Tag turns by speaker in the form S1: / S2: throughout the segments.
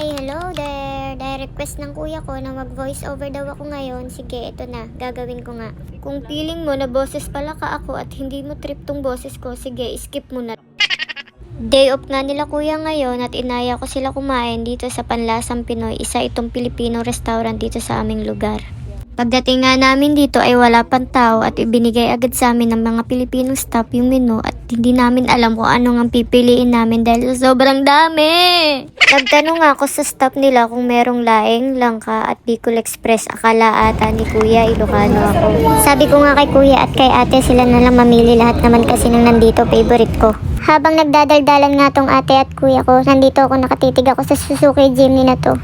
S1: Hi, hello there. Dahil request ng kuya ko na mag-voice over daw ako ngayon, sige, ito na, gagawin ko nga. Kung feeling mo na boses pala ka ako at hindi mo trip tong boses ko, sige, skip mo na. Day off nga nila kuya ngayon at inaya ko sila kumain dito sa Panlasang Pinoy, isa itong Pilipino restaurant dito sa aming lugar. Pagdating nga namin dito ay wala pang tao at ibinigay agad sa amin ng mga Pilipinong staff yung menu at hindi namin alam kung ano ang pipiliin namin dahil sobrang dami. Nagtanong nga ako sa staff nila kung merong laing, langka at Bicol Express. Akala ata ni kuya Ilocano ako. Sabi ko nga kay kuya at kay ate sila na lang mamili, lahat naman kasi nang nandito favorite ko. Habang nagdadaldalan nga tong ate at kuya ko, nandito ako nakatitig ako sa Suzuki Jimny na to.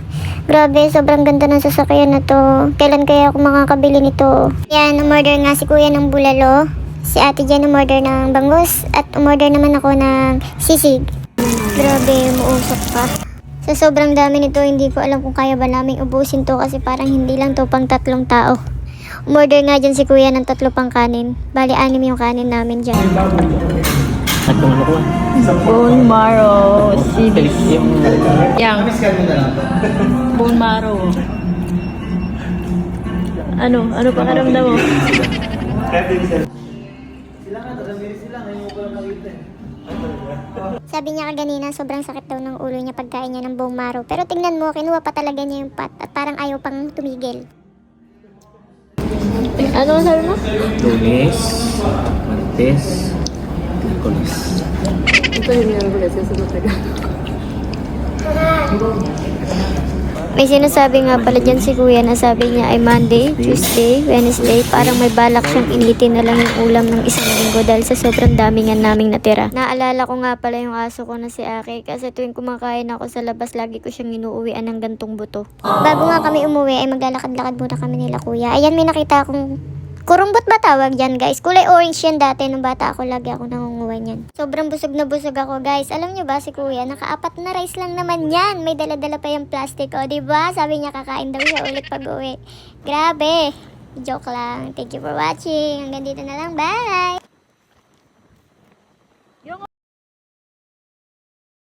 S1: Grabe, sobrang ganda ng sasakyan na to. Kailan kaya ako makakabili nito? Yan, umorder nga si kuya ng bulalo. Si ate dyan umorder ng bangus. At umorder naman ako ng sisig. Grabe, muusok pa. Sa sobrang dami nito, hindi ko alam kung kaya ba naming ubusin to kasi parang hindi lang to pang 3 tao. Umorder nga dyan si kuya ng 3 pang kanin. Bali, 6 yung kanin namin dyan.
S2: At kung ano ko?
S3: Bone marrow, CBC. Yang. Bone marrow. Ano pakaramdam mo?
S1: Sabi niya kanina, sobrang sakit daw ng ulo niya pagkain niya ng bone marrow. Pero tingnan mo, kinuha pa talaga niya yung pot at parang ayaw pang tumigil.
S3: Ano sabi mo?
S2: Lunes, Martes, Miyerkules.
S3: Ito yung Miyerkules sa Tagalog.
S1: May sinasabi nga pala dyan si kuya na sabi niya ay Monday, Tuesday, Wednesday. Parang may balak siyang initin na lang yung ulam ng isang linggo dahil sa sobrang dami nga naming natira. Naalala ko nga pala yung aso ko na si Aki kasi tuwing kumakain ako sa labas lagi ko siyang inuuwian ng gantong buto. Bago nga kami umuwi ay maglalakad-lakad muna kami nila kuya. Ayan, may nakita akong kurumbot ba tawag dyan, guys? Kulay orange yan dati. Nung bata ako, lagi ako nangunguha niyan. Sobrang busog na busog ako, guys. Alam nyo ba, si kuya, naka-4 na rice lang naman yan. May dala-dala pa yung plastic, o, diba? Sabi niya, kakain daw siya ulit pag uwi. Grabe. Joke lang. Thank you for watching. Hanggang dito na lang. Bye!